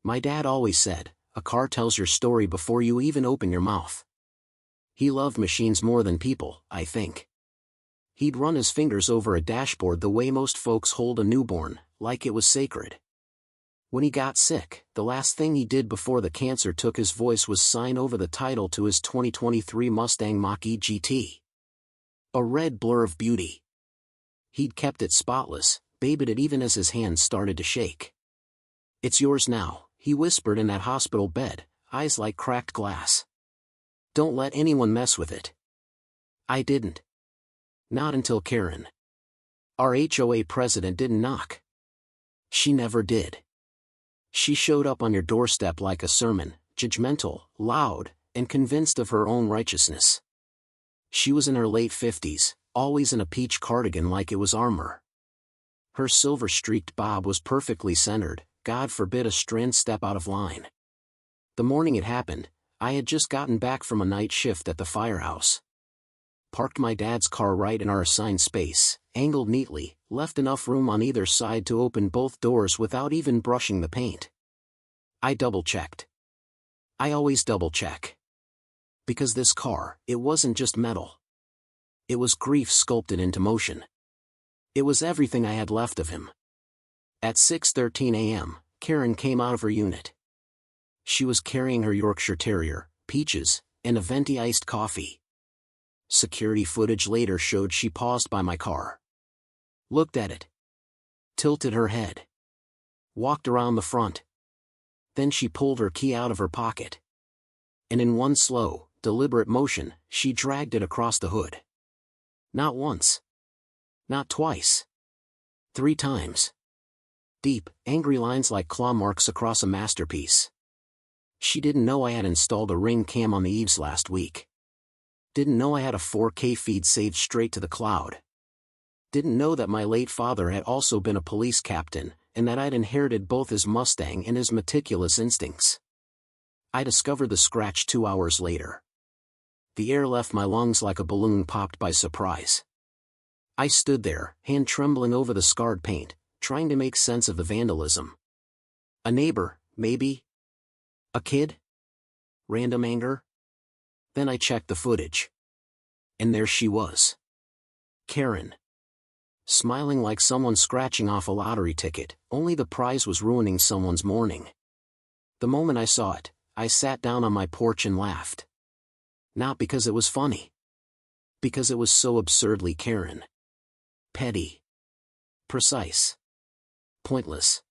My dad always said, a car tells your story before you even open your mouth. He loved machines more than people, I think. He'd run his fingers over a dashboard the way most folks hold a newborn, like it was sacred. When he got sick, the last thing he did before the cancer took his voice was sign over the title to his 2023 Mustang Mach-E GT. A red blur of beauty. He'd kept it spotless, babied it even as his hands started to shake. "It's yours now," he whispered in that hospital bed, eyes like cracked glass. "Don't let anyone mess with it." I didn't. Not until Karen. Our HOA president didn't knock. She never did. She showed up on your doorstep like a sermon, judgmental, loud, and convinced of her own righteousness. She was in her late 50s, always in a peach cardigan like it was armor. Her silver-streaked bob was perfectly centered, God forbid a strand step out of line. The morning it happened, I had just gotten back from a night shift at the firehouse. Parked my dad's car right in our assigned space, angled neatly, left enough room on either side to open both doors without even brushing the paint. I double-checked. I always double-check. Because this car, it wasn't just metal. It was grief sculpted into motion. It was everything I had left of him. At 6:13 a.m., Karen came out of her unit. She was carrying her Yorkshire Terrier, Peaches, and a venti iced coffee. Security footage later showed she paused by my car. Looked at it. Tilted her head. Walked around the front. Then she pulled her key out of her pocket. And in one slow, deliberate motion, she dragged it across the hood. Not once. Not twice. 3 times. Deep, angry lines like claw marks across a masterpiece. She didn't know I had installed a Ring cam on the eaves last week. Didn't know I had a 4K feed saved straight to the cloud. Didn't know that my late father had also been a police captain, and that I'd inherited both his Mustang and his meticulous instincts. I discovered the scratch 2 hours later. The air left my lungs like a balloon popped by surprise. I stood there, hand trembling over the scarred paint, trying to make sense of the vandalism. A neighbor, maybe? A kid? Random anger? Then I checked the footage. And there she was. Karen. Smiling like someone scratching off a lottery ticket, only the prize was ruining someone's morning. The moment I saw it, I sat down on my porch and laughed. Not because it was funny. Because it was so absurdly Karen. Petty. Precise. Pointless.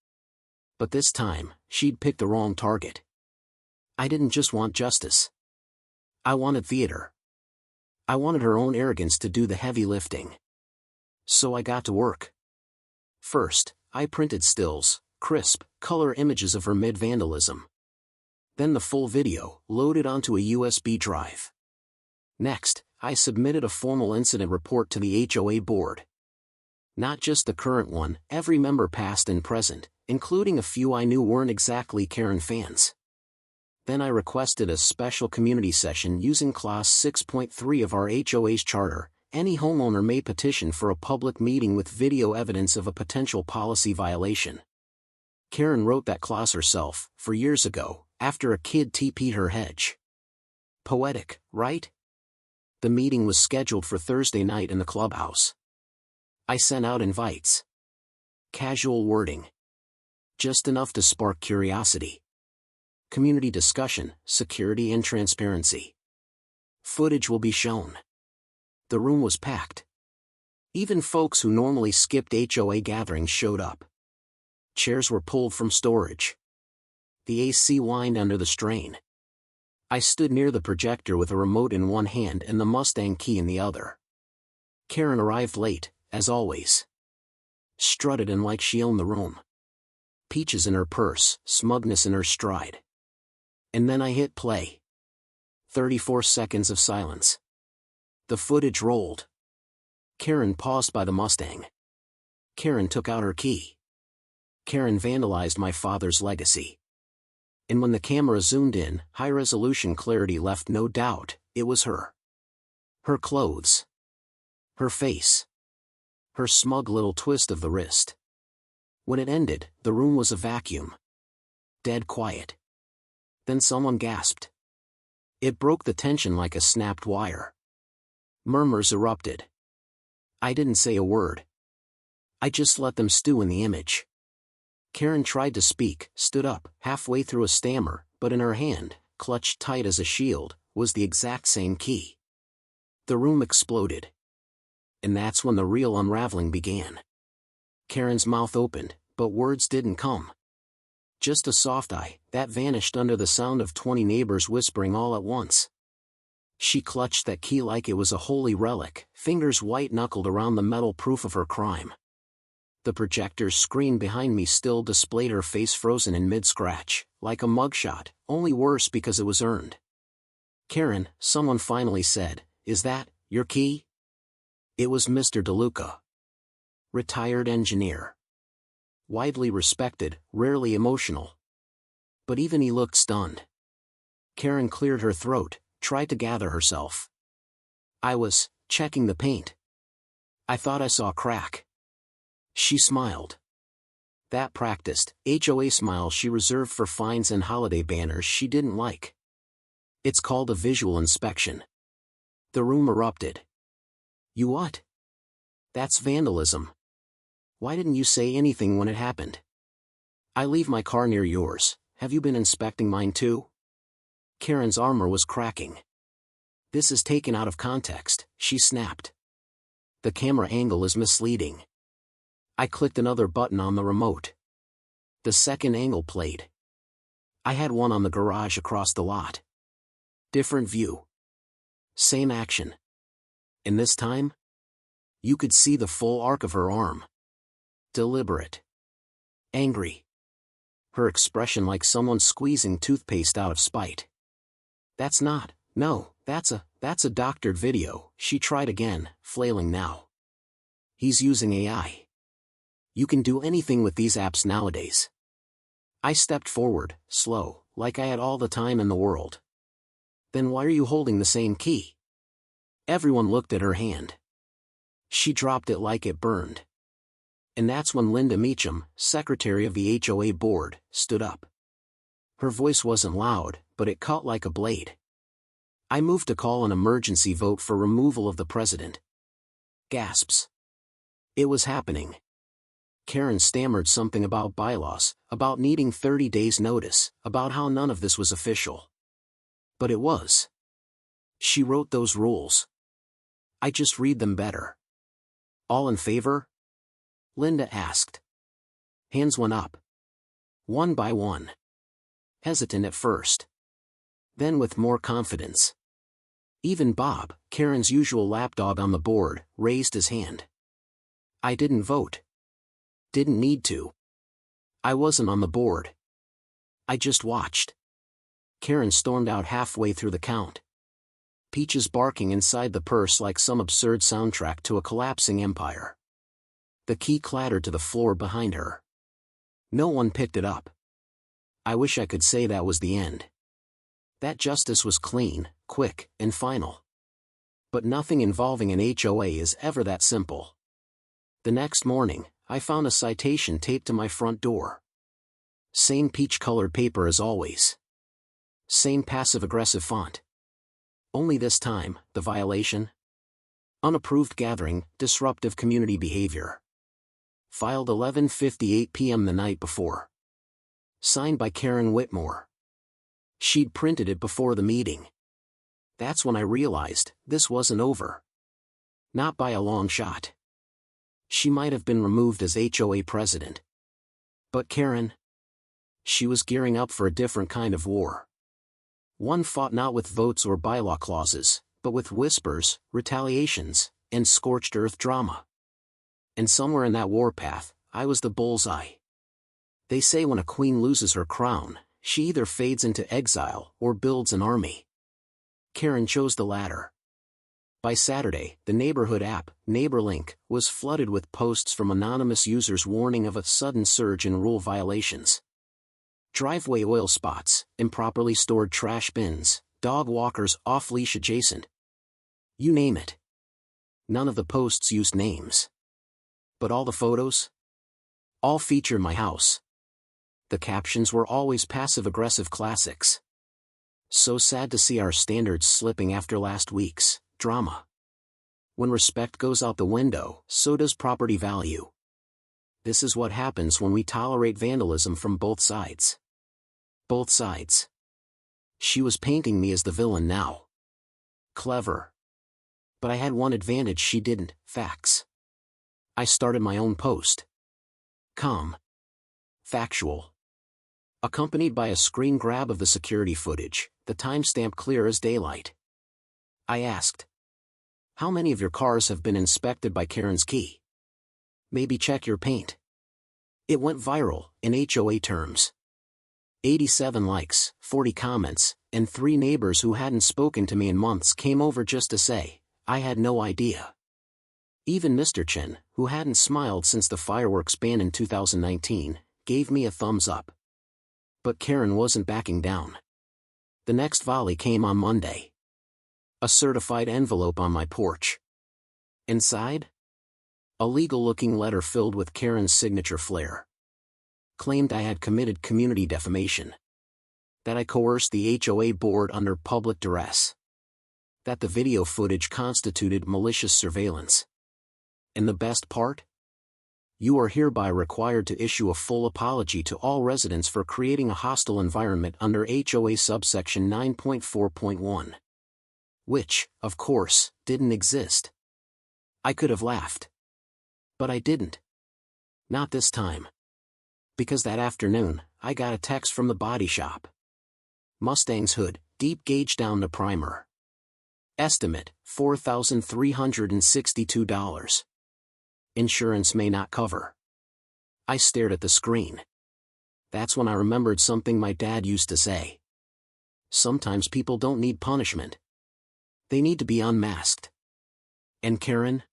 But this time, she'd picked the wrong target. I didn't just want justice. I wanted theater. I wanted her own arrogance to do the heavy lifting. So I got to work. First, I printed stills, crisp, color images of her mid-vandalism. Then the full video, loaded onto a USB drive. Next, I submitted a formal incident report to the HOA board. Not just the current one, every member past and present, including a few I knew weren't exactly Karen fans. Then I requested a special community session using Clause 6.3 of our HOA's charter. Any homeowner may petition for a public meeting with video evidence of a potential policy violation. Karen wrote that clause herself, for years ago, after a kid TP'd her hedge. Poetic, right? The meeting was scheduled for Thursday night in the clubhouse. I sent out invites. Casual wording. Just enough to spark curiosity. Community discussion, security and transparency. Footage will be shown. The room was packed. Even folks who normally skipped HOA gatherings showed up. Chairs were pulled from storage. The AC whined under the strain. I stood near the projector with a remote in one hand and the Mustang key in the other. Karen arrived late, as always. Strutted in like she owned the room. Peaches in her purse, smugness in her stride. And then I hit play. 34 seconds of silence. The footage rolled. Karen paused by the Mustang. Karen took out her key. Karen vandalized my father's legacy. And when the camera zoomed in, high-resolution clarity left no doubt, it was her. Her clothes. Her face. Her smug little twist of the wrist. When it ended, the room was a vacuum. Dead quiet. Then someone gasped. It broke the tension like a snapped wire. Murmurs erupted. I didn't say a word. I just let them stew in the image. Karen tried to speak, stood up, halfway through a stammer, but in her hand, clutched tight as a shield, was the exact same key. The room exploded. And that's when the real unraveling began. Karen's mouth opened, but words didn't come. Just a soft "I" that vanished under the sound of 20 neighbors whispering all at once. She clutched that key like it was a holy relic, fingers white-knuckled around the metal proof of her crime. The projector's screen behind me still displayed her face frozen in mid-scratch, like a mugshot, only worse because it was earned. Karen, someone finally said, is that your key? It was Mr. DeLuca. Retired engineer. Widely respected, rarely emotional. But even he looked stunned. Karen cleared her throat, tried to gather herself. I was checking the paint. I thought I saw a crack. She smiled. That practiced, HOA smile she reserved for fines and holiday banners she didn't like. It's called a visual inspection. The room erupted. You what? That's vandalism. Why didn't you say anything when it happened? I leave my car near yours, have you been inspecting mine too? Karen's armor was cracking. This is taken out of context, she snapped. The camera angle is misleading. I clicked another button on the remote. The second angle played. I had one on the garage across the lot. Different view. Same action. And this time? You could see the full arc of her arm. Deliberate. Angry. Her expression like someone squeezing toothpaste out of spite. That's a doctored video, she tried again, flailing now. He's using AI. You can do anything with these apps nowadays. I stepped forward, slow, like I had all the time in the world. Then why are you holding the same key? Everyone looked at her hand. She dropped it like it burned. And that's when Linda Meacham, secretary of the HOA board, stood up. Her voice wasn't loud, but it cut like a blade. I moved to call an emergency vote for removal of the president. Gasps. It was happening. Karen stammered something about bylaws, about needing 30 days notice, about how none of this was official. But it was. She wrote those rules. I just read them better. All in favor? Linda asked. Hands went up. One by one. Hesitant at first. Then with more confidence. Even Bob, Karen's usual lapdog on the board, raised his hand. I didn't vote. Didn't need to. I wasn't on the board. I just watched. Karen stormed out halfway through the count. Peaches barking inside the purse like some absurd soundtrack to a collapsing empire. The key clattered to the floor behind her. No one picked it up. I wish I could say that was the end. That justice was clean, quick, and final. But nothing involving an HOA is ever that simple. The next morning, I found a citation taped to my front door. Same peach-colored paper as always. Same passive-aggressive font. Only this time, the violation? Unapproved gathering, disruptive community behavior. Filed 11:58 p.m. the night before. Signed by Karen Whitmore. She'd printed it before the meeting. That's when I realized, this wasn't over. Not by a long shot. She might have been removed as HOA president. But Karen? She was gearing up for a different kind of war. One fought not with votes or bylaw clauses, but with whispers, retaliations, and scorched earth drama. And somewhere in that warpath, I was the bullseye. They say when a queen loses her crown, she either fades into exile or builds an army. Karen chose the latter. By Saturday, the neighborhood app, NeighborLink, was flooded with posts from anonymous users warning of a sudden surge in rule violations. Driveway oil spots, improperly stored trash bins, dog walkers off-leash adjacent. You name it. None of the posts used names. But all the photos? All feature my house. The captions were always passive-aggressive classics. So sad to see our standards slipping after last week's drama. When respect goes out the window, so does property value. This is what happens when we tolerate vandalism from both sides. Both sides. She was painting me as the villain now. Clever. But I had one advantage she didn't: facts. I started my own post. Calm. Factual. Accompanied by a screen grab of the security footage, the timestamp clear as daylight. I asked, "How many of your cars have been inspected by Karen's key? Maybe check your paint." It went viral, in HOA terms. 87 likes, 40 comments, and 3 neighbors who hadn't spoken to me in months came over just to say, "I had no idea." Even Mr. Chen, who hadn't smiled since the fireworks ban in 2019, gave me a thumbs up. But Karen wasn't backing down. The next volley came on Monday. A certified envelope on my porch. Inside? A legal-looking letter filled with Karen's signature flair. Claimed I had committed community defamation. That I coerced the HOA board under public duress. That the video footage constituted malicious surveillance. And the best part? You are hereby required to issue a full apology to all residents for creating a hostile environment under HOA subsection 9.4.1. Which, of course, didn't exist. I could have laughed. But I didn't. Not this time. Because that afternoon, I got a text from the body shop. Mustang's hood, deep gauge down to primer. Estimate, $4,362. Insurance may not cover. I stared at the screen. That's when I remembered something my dad used to say. Sometimes people don't need punishment. They need to be unmasked. And Karen?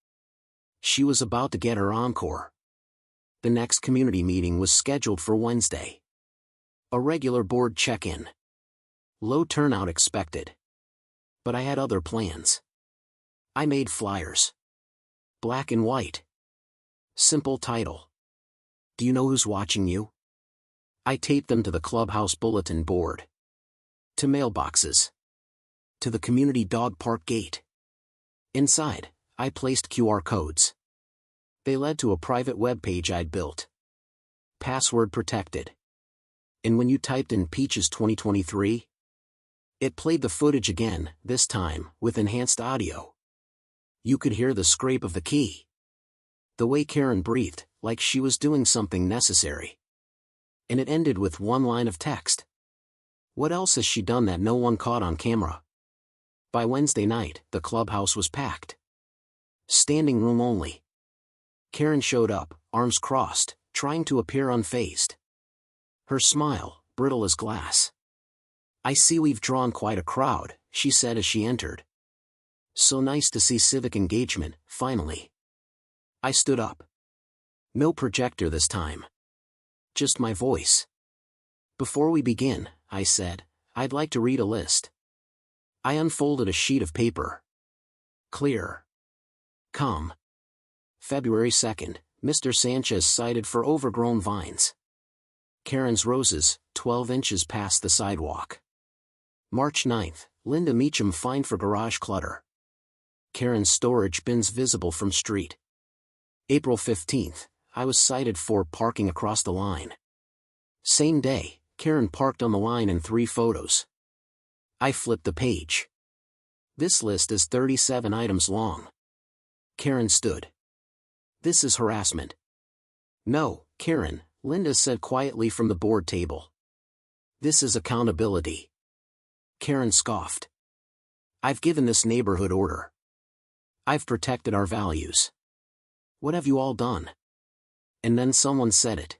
She was about to get her encore. The next community meeting was scheduled for Wednesday. A regular board check-in. Low turnout expected. But I had other plans. I made flyers. Black and white. Simple title. "Do you know who's watching you?" I taped them to the clubhouse bulletin board. To mailboxes. To the community dog park gate. Inside, I placed QR codes. They led to a private web page I'd built. Password protected. And when you typed in Peaches 2023, it played the footage again, this time, with enhanced audio. You could hear the scrape of the key. The way Karen breathed, like she was doing something necessary. And it ended with one line of text. What else has she done that no one caught on camera? By Wednesday night, the clubhouse was packed. Standing room only. Karen showed up, arms crossed, trying to appear unfazed. Her smile, brittle as glass. "I see we've drawn quite a crowd," she said as she entered. "So nice to see civic engagement, finally." I stood up. No projector this time. Just my voice. "Before we begin," I said, "I'd like to read a list." I unfolded a sheet of paper. Clear. Calm. February 2nd, Mr. Sanchez cited for overgrown vines. Karen's roses, 12 inches past the sidewalk. March 9th, Linda Meacham fined for garage clutter. Karen's storage bins visible from street. April 15th, I was cited for parking across the line. Same day, Karen parked on the line in 3 photos. I flipped the page. This list is 37 items long. Karen stood. "This is harassment." "No, Karen," Linda said quietly from the board table. "This is accountability." Karen scoffed. "I've given this neighborhood order. I've protected our values. What have you all done?" And then someone said it.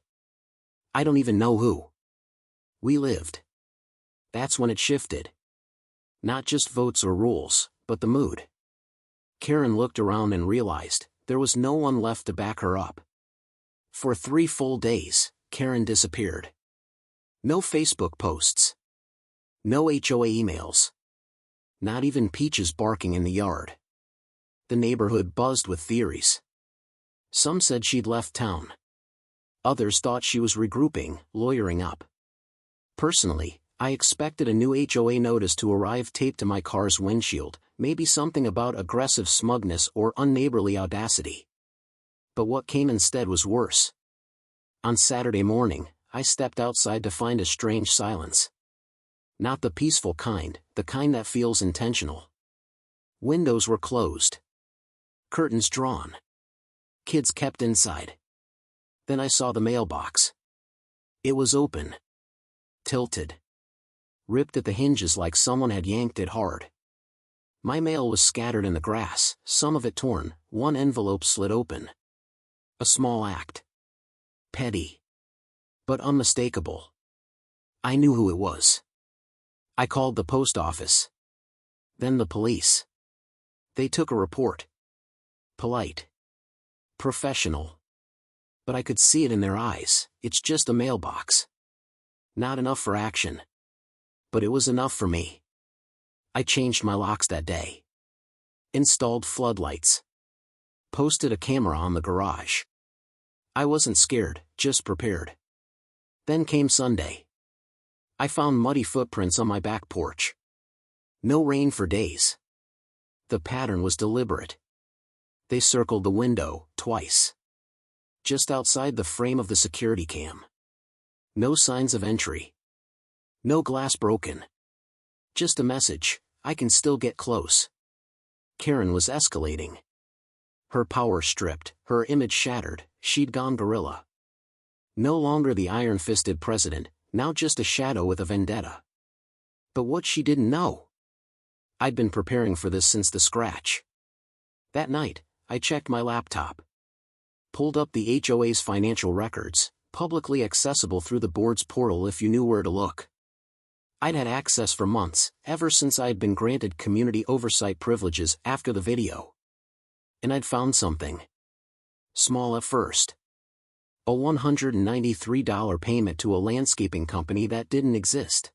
I don't even know who. We lived. That's when it shifted. Not just votes or rules, but the mood. Karen looked around and realized there was no one left to back her up. For 3 full days, Karen disappeared. No Facebook posts. No HOA emails. Not even Peaches barking in the yard. The neighborhood buzzed with theories. Some said she'd left town. Others thought she was regrouping, lawyering up. Personally, I expected a new HOA notice to arrive taped to my car's windshield, maybe something about aggressive smugness or unneighborly audacity. But what came instead was worse. On Saturday morning, I stepped outside to find a strange silence. Not the peaceful kind, the kind that feels intentional. Windows were closed. Curtains drawn. Kids kept inside. Then I saw the mailbox. It was open. Tilted. Ripped at the hinges like someone had yanked it hard. My mail was scattered in the grass, some of it torn, one envelope slit open. A small act. Petty. But unmistakable. I knew who it was. I called the post office. Then the police. They took a report. Polite. Professional. But I could see it in their eyes. It's just a mailbox. Not enough for action. But it was enough for me. I changed my locks that day. Installed floodlights. Posted a camera on the garage. I wasn't scared, just prepared. Then came Sunday. I found muddy footprints on my back porch. No rain for days. The pattern was deliberate. They circled the window, twice. Just outside the frame of the security cam. No signs of entry. No glass broken. Just a message, I can still get close. Karen was escalating. Her power stripped, her image shattered, she'd gone guerrilla. No longer the iron-fisted president, now just a shadow with a vendetta. But what she didn't know. I'd been preparing for this since the scratch. That night, I checked my laptop. Pulled up the HOA's financial records, publicly accessible through the board's portal if you knew where to look. I'd had access for months, ever since I'd been granted community oversight privileges after the video. And I'd found something. Small at first. A $193 payment to a landscaping company that didn't exist.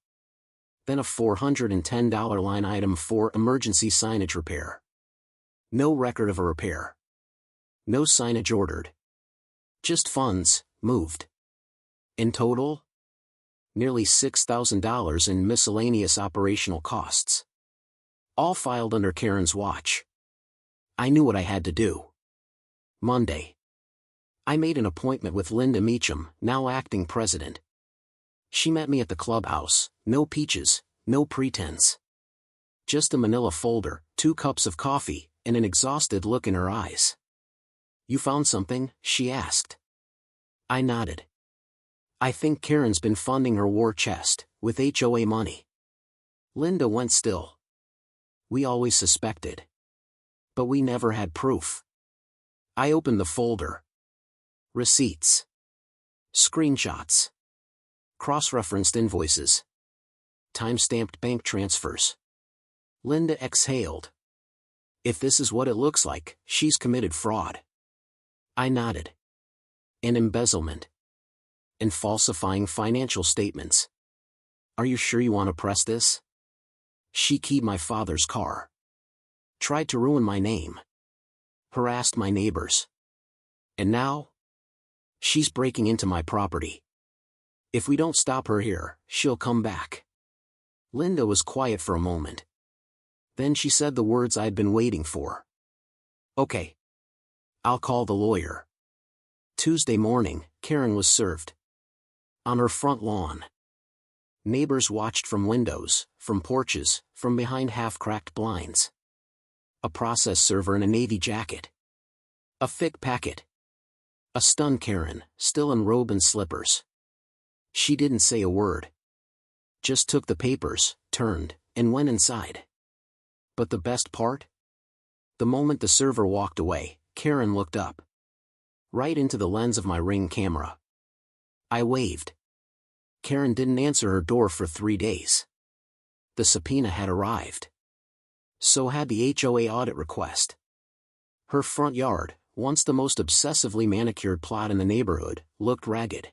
Then a $410 line item for emergency signage repair. No record of a repair. No signage ordered. Just funds, moved. In total? Nearly $6,000 in miscellaneous operational costs. All filed under Karen's watch. I knew what I had to do. Monday. I made an appointment with Linda Meacham, now acting president. She met me at the clubhouse, no peaches, no pretense. Just a manila folder, 2 cups of coffee, and an exhausted look in her eyes. "You found something?" she asked. I nodded. "I think Karen's been funding her war chest, with HOA money." Linda went still. "We always suspected. But we never had proof." I opened the folder. Receipts. Screenshots. Cross-referenced invoices. Time-stamped bank transfers. Linda exhaled. "If this is what it looks like, she's committed fraud." I nodded. "And embezzlement. And falsifying financial statements. Are you sure you want to press this?" She keyed my father's car. Tried to ruin my name. Harassed my neighbors. And now? She's breaking into my property. If we don't stop her here, she'll come back. Linda was quiet for a moment. Then she said the words I'd been waiting for. "Okay. I'll call the lawyer." Tuesday morning, Karen was served. On her front lawn. Neighbors watched from windows, from porches, from behind half-cracked blinds. A process server in a navy jacket. A thick packet. A stunned Karen, still in robe and slippers. She didn't say a word. Just took the papers, turned, and went inside. But the best part? The moment the server walked away, Karen looked up. Right into the lens of my Ring camera. I waved. Karen didn't answer her door for 3 days. The subpoena had arrived. So had the HOA audit request. Her front yard, once the most obsessively manicured plot in the neighborhood, looked ragged.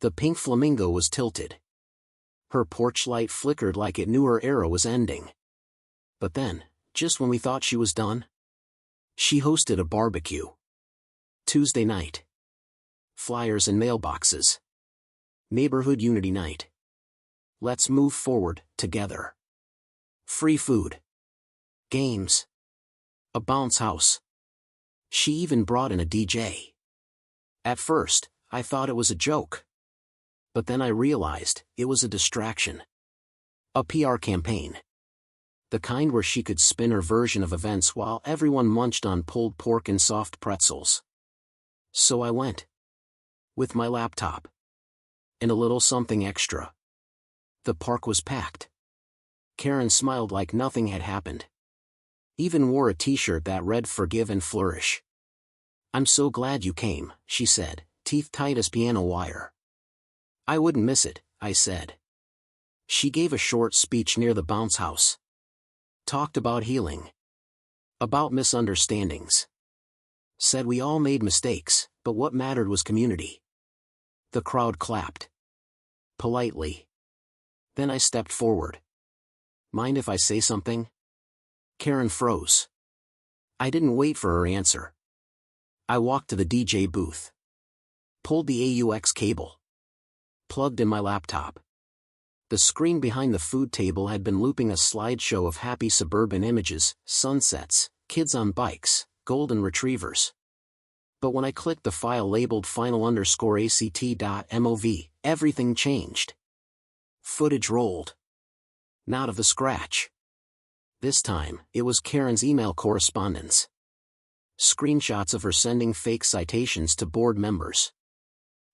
The pink flamingo was tilted. Her porch light flickered like it knew her era was ending. But then, just when we thought she was done, she hosted a barbecue. Tuesday night. flyers and mailboxes. Neighborhood Unity Night. Let's move forward, together. Free food. Games. A bounce house. She even brought in a DJ. At first, I thought it was a joke. But then I realized it was a distraction. A PR campaign. The kind where she could spin her version of events while everyone munched on pulled pork and soft pretzels. So I went. With my laptop. And a little something extra. The park was packed. Karen smiled like nothing had happened. Even wore a t-shirt that read "Forgive and Flourish." "I'm so glad you came," she said, teeth tight as piano wire. "I wouldn't miss it," I said. She gave a short speech near the bounce house. Talked about healing. About misunderstandings. Said we all made mistakes, but what mattered was community. The crowd clapped. Politely. Then I stepped forward. "Mind if I say something?" Karen froze. I didn't wait for her answer. I walked to the DJ booth. Pulled the AUX cable. Plugged in my laptop. The screen behind the food table had been looping a slideshow of happy suburban images, sunsets, kids on bikes, golden retrievers. But when I clicked the file labeled final_act.mov, everything changed. Footage rolled. Not of the scratch. This time, it was Karen's email correspondence. Screenshots of her sending fake citations to board members.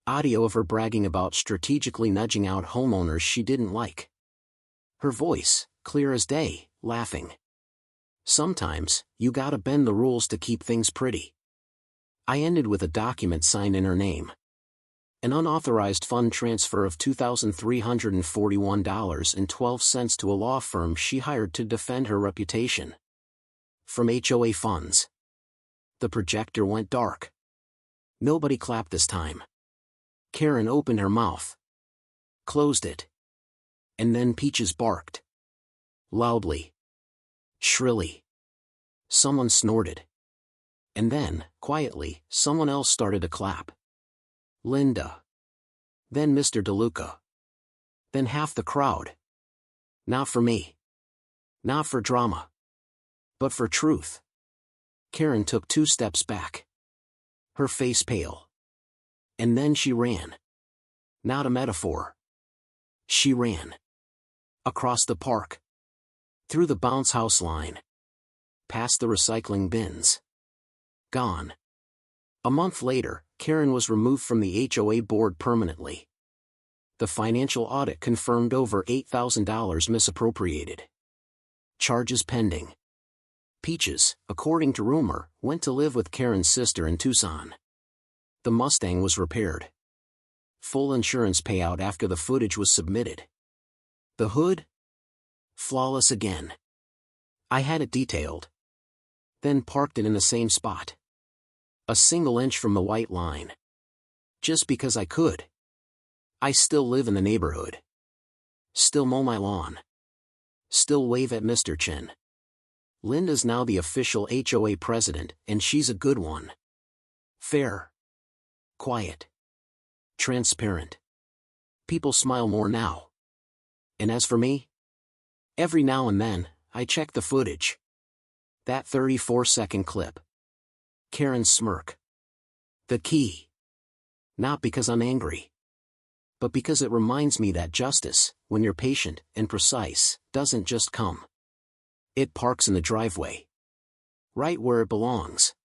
Audio of her bragging about strategically nudging out homeowners she didn't like. Her voice, clear as day, laughing. Sometimes, you gotta bend the rules to keep things pretty. I ended with a document signed in her name. An unauthorized fund transfer of $2,341.12 to a law firm she hired to defend her reputation. From HOA funds. The projector went dark. Nobody clapped this time. Karen opened her mouth. Closed it. And then Peaches barked. Loudly. Shrilly. Someone snorted. And then, quietly, someone else started to clap. Linda. Then Mr. DeLuca. Then half the crowd. Not for me. Not for drama. But for truth. Karen took 2 steps back. Her face pale. And then she ran. Not a metaphor. She ran. Across the park. Through the bounce house line. Past the recycling bins. Gone. A month later, Karen was removed from the HOA board permanently. The financial audit confirmed over $8,000 misappropriated. Charges pending. Peaches, according to rumor, went to live with Karen's sister in Tucson. The Mustang was repaired. Full insurance payout after the footage was submitted. The hood? Flawless again. I had it detailed. Then parked it in the same spot. A single inch from the white line. Just because I could. I still live in the neighborhood. Still mow my lawn. Still wave at Mr. Chin. Linda's now the official HOA president, and she's a good one. Fair. Quiet. Transparent. People smile more now. And as for me? Every now and then, I check the footage. That 34-second clip. Karen's smirk. The key. Not because I'm angry. But because it reminds me that justice, when you're patient and precise, doesn't just come. It parks in the driveway. Right where it belongs.